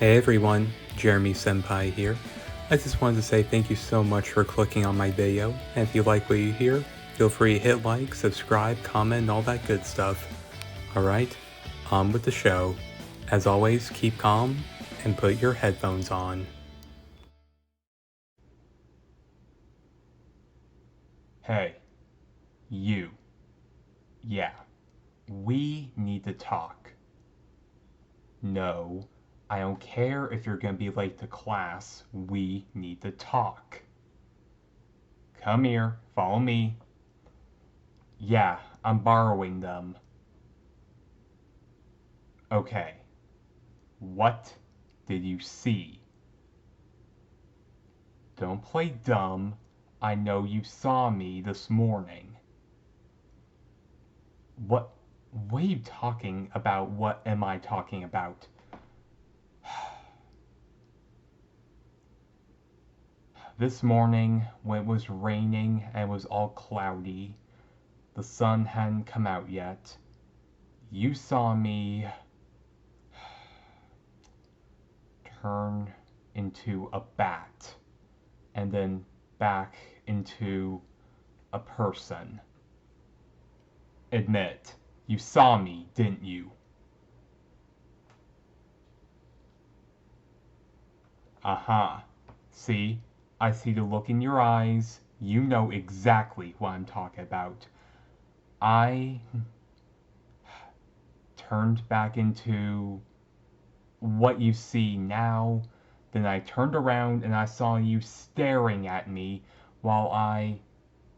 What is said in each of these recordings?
Hey everyone, Jeremy Senpai here. I just wanted to say thank you so much for clicking on my video, and if you like what you hear, feel free to hit like, subscribe, comment, and all that good stuff. Alright, on with the show. As always, keep calm and put your headphones on. Hey, you. Yeah, we need to talk. No, I don't care if you're gonna be late to class. We need to talk. Come here, follow me. Yeah, I'm borrowing them. Okay, what did you see? Don't play dumb. I know you saw me this morning. What? What are you talking about? What am I talking about? This morning, when it was raining and it was all cloudy, the sun hadn't come out yet, you saw me turn into a bat and then back into a person. Admit, you saw me, didn't you? Uh-huh. See? I see the look in your eyes. You know exactly what I'm talking about. I turned back into what you see now. Then I turned around and I saw you staring at me while I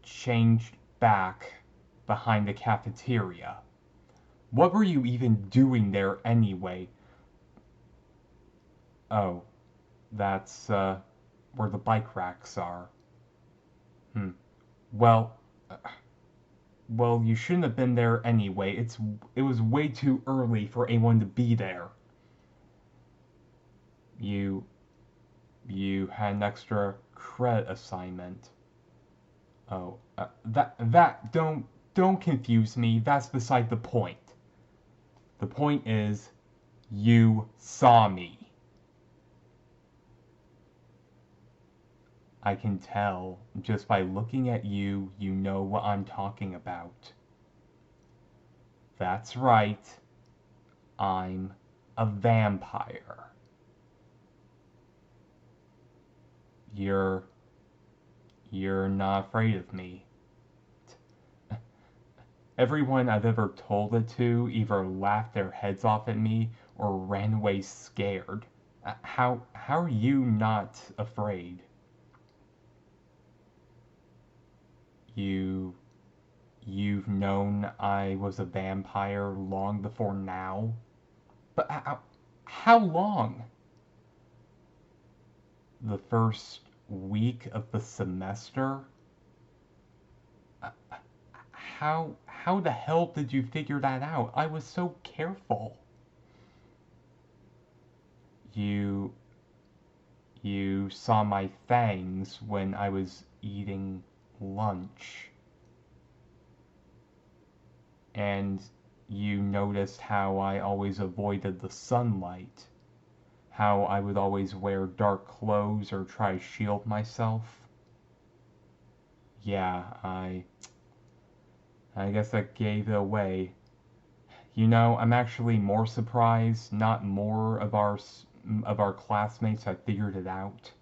changed back behind the cafeteria. What were you even doing there anyway? Oh, that's where the bike racks are. Hmm. Well, uh, well, you shouldn't have been there anyway. It was way too early for anyone to be there. You you had an extra credit assignment. Oh, that don't confuse me. That's beside the point. The point is, you saw me. I can tell just by looking at you, you know what I'm talking about. That's right. I'm a vampire. You're you're not afraid of me. Everyone I've ever told it to either laughed their heads off at me or ran away scared. How are you not afraid? You you've known I was a vampire long before now? But how long? The first week of the semester? Uh, how the hell did you figure that out? I was so careful. You you saw my fangs when I was eating lunch. And you noticed how I always avoided the sunlight. How I would always wear dark clothes or try to shield myself. Yeah, I guess that gave it away. You know, I'm actually more surprised not more of our classmates have figured it out.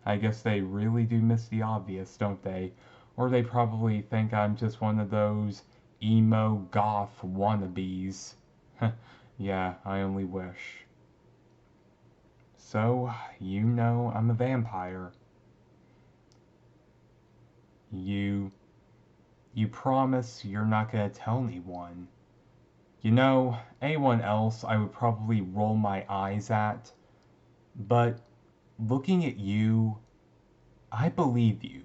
I guess they really do miss the obvious, don't they? Or they probably think I'm just one of those emo goth wannabes. Yeah, I only wish. So, you know I'm a vampire. You you promise you're not gonna tell anyone. You know, anyone else I would probably roll my eyes at, but looking at you, I believe you.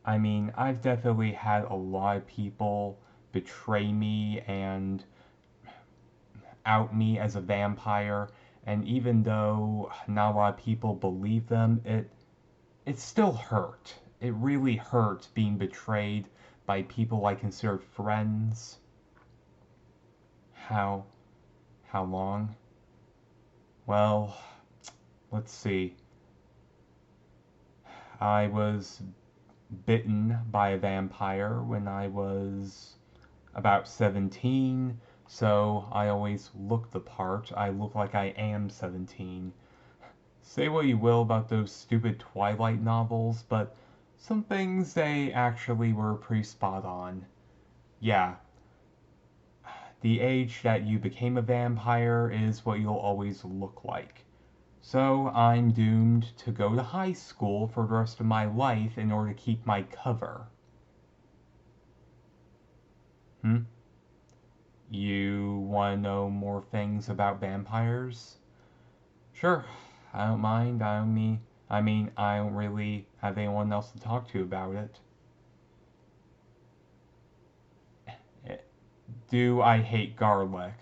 I mean, I've definitely had a lot of people betray me and out me as a vampire, and even though not a lot of people believe them, it still hurt. It really hurt being betrayed by people I considered friends. How how long? Well, let's see. I was bitten by a vampire when I was about 17, so I always look the part. I look like I am 17. Say what you will about those stupid Twilight novels, but some things they actually were pretty spot on. Yeah, the age that you became a vampire is what you'll always look like. So I'm doomed to go to high school for the rest of my life in order to keep my cover. Hmm? You want to know more things about vampires? Sure, I don't mind. I don't really have anyone else to talk to about it. Eh, Do I hate garlic?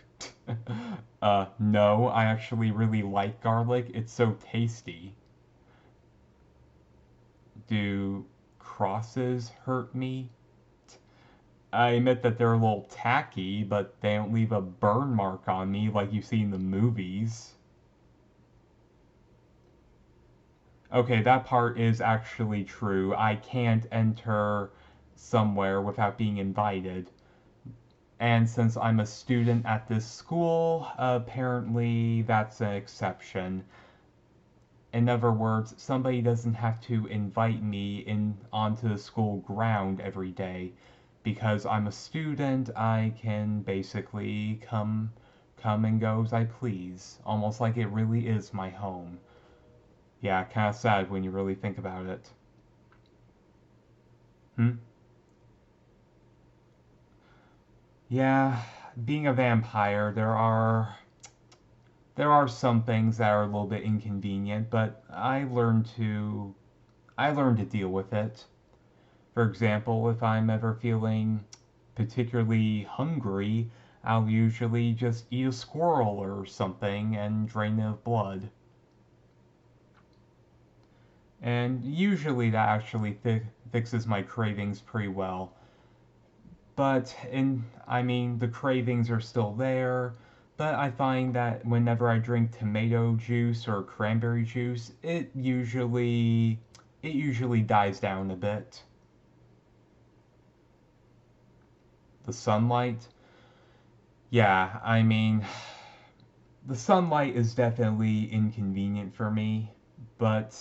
No, I actually really like garlic. It's so tasty. Do crosses hurt me? I admit that they're a little tacky, but they don't leave a burn mark on me like you see in the movies. Okay, that part is actually true. I can't enter somewhere without being invited. And since I'm a student at this school, apparently that's an exception. In other words, somebody doesn't have to invite me in onto the school ground every day. Because I'm a student, I can basically come and go as I please, almost like it really is my home. Yeah, kind of sad when you really think about it. Hmm? Yeah, being a vampire, there are some things that are a little bit inconvenient, but I learned to deal with it. For example, if I'm ever feeling particularly hungry, I'll usually just eat a squirrel or something and drain it of blood. And usually that actually fixes my cravings pretty well. But the cravings are still there. But I find that whenever I drink tomato juice or cranberry juice, it usually dies down a bit. The sunlight, yeah, the sunlight is definitely inconvenient for me, but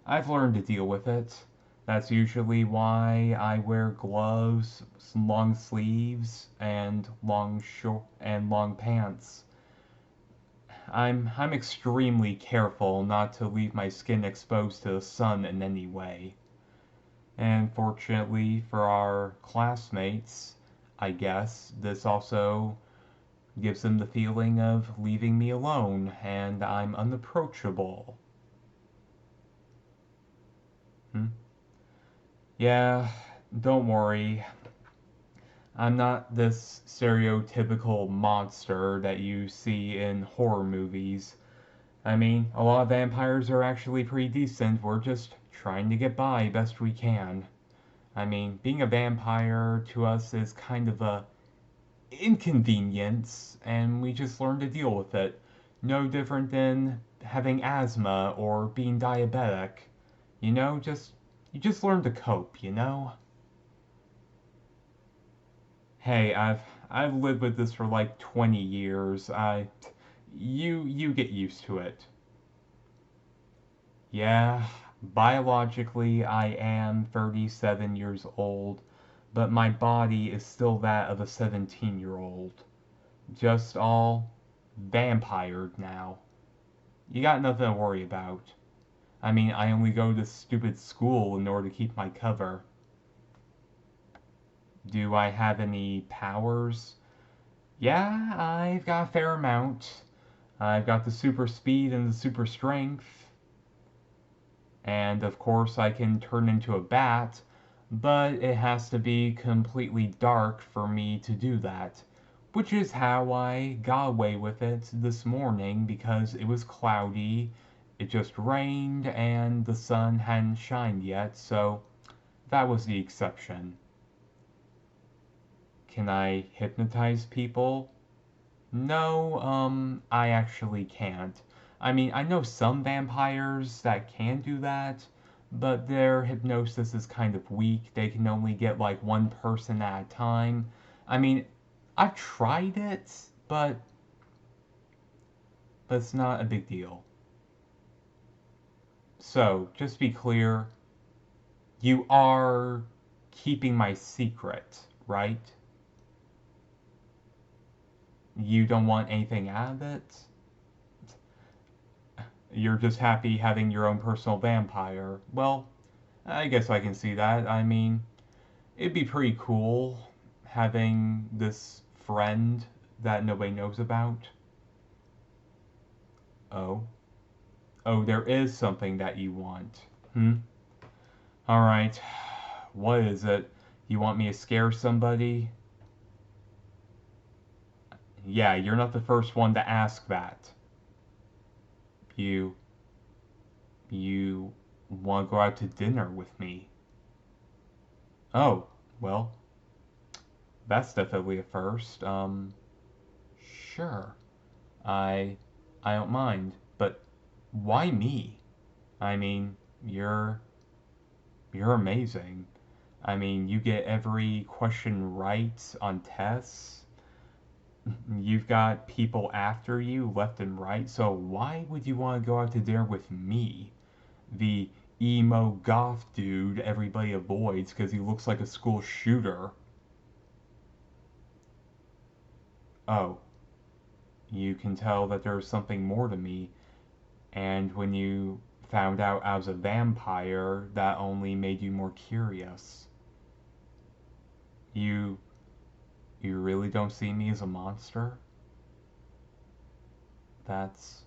I've learned to deal with it. That's usually why I wear gloves, long sleeves, and long pants. I'm extremely careful not to leave my skin exposed to the sun in any way. And fortunately for our classmates, I guess, this also gives them the feeling of leaving me alone and I'm unapproachable. Hmm? Yeah, don't worry. I'm not this stereotypical monster that you see in horror movies. A lot of vampires are actually pretty decent. We're just trying to get by best we can. Being a vampire to us is kind of a inconvenience, and we just learn to deal with it. No different than having asthma or being diabetic. You just learn to cope, you know? Hey, I've lived with this for like 20 years. You get used to it. Yeah, biologically I am 37 years old, but my body is still that of a 17-year-old. Just all vampired now. You got nothing to worry about. I only go to stupid school in order to keep my cover. Do I have any powers? Yeah, I've got a fair amount. I've got the super speed and the super strength. And of course, I can turn into a bat, but it has to be completely dark for me to do that. Which is how I got away with it this morning because it was cloudy, it just rained, and the sun hadn't shined yet, so that was the exception. Can I hypnotize people? No, I actually can't. I mean, I know some vampires that can do that, but their hypnosis is kind of weak. They can only get like one person at a time. I mean, I've tried it, but it's not a big deal. So, just be clear, you are keeping my secret, right? You don't want anything out of it? You're just happy having your own personal vampire. Well, I guess I can see that. I mean, it'd be pretty cool having this friend that nobody knows about. Oh. Oh, there is something that you want. Hmm? Alright. What is it? You want me to scare somebody? Yeah, you're not the first one to ask that. You. You want to go out to dinner with me? Oh, well, that's definitely a first. Sure. I I don't mind, but why me? I mean, you're amazing. I mean, you get every question right on tests. You've got people after you left and right. So why would you want to go out to dinner with me? The emo goth dude everybody avoids because he looks like a school shooter. Oh, you can tell that there's something more to me, and when you found out I was a vampire, that only made you more curious. You you really don't see me as a monster? That's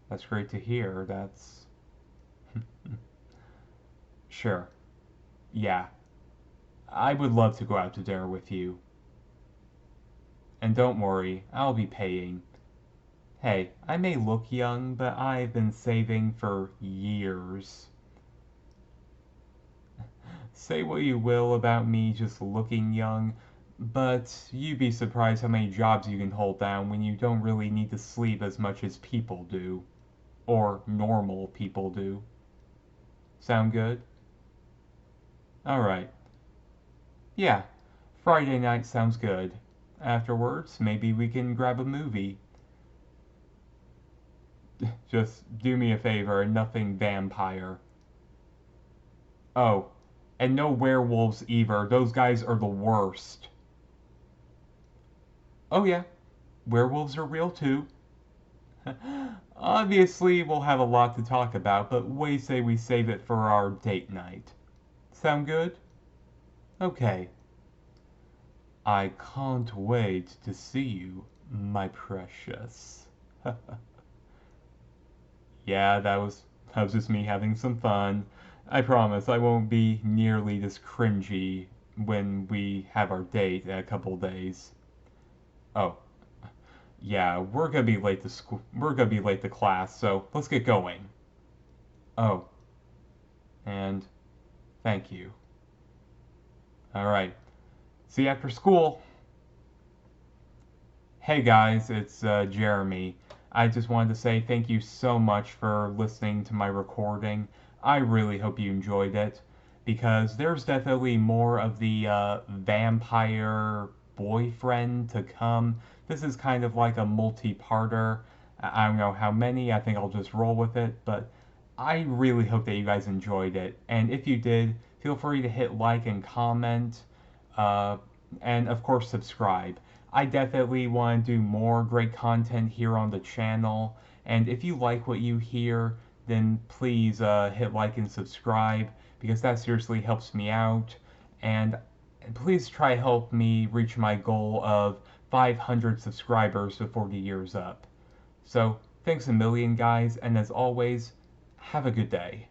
that's great to hear. That's sure. Yeah. I would love to go out to dinner with you. And don't worry, I'll be paying. Hey, I may look young, but I've been saving for years. Say what you will about me just looking young, but you'd be surprised how many jobs you can hold down when you don't really need to sleep as much as people do. Or normal people do. Sound good? Alright. Yeah, Friday night sounds good. Afterwards, maybe we can grab a movie. Just do me a favor and nothing vampire. Oh, and no werewolves either. Those guys are the worst. Oh, yeah, werewolves are real too. Obviously, we'll have a lot to talk about, but we say we save it for our date night. Sound good? Okay. I can't wait to see you, my precious. Yeah, that was just me having some fun. I promise I won't be nearly this cringy when we have our date in a couple days. Oh, yeah, we're gonna be late to school. We're gonna be late to class, so let's get going. Oh, and thank you. All right. See you after school. Hey guys, it's Jeremy. I just wanted to say thank you so much for listening to my recording. I really hope you enjoyed it because there's definitely more of the vampire boyfriend to come. This is kind of like a multi-parter. I don't know how many, I think I'll just roll with it, but I really hope that you guys enjoyed it. And if you did, feel free to hit like and comment, uh, and of course, subscribe. I definitely want to do more great content here on the channel. And if you like what you hear, then please hit like and subscribe because that seriously helps me out. And please try to help me reach my goal of 500 subscribers before the year's up. So thanks a million, guys, and as always, have a good day.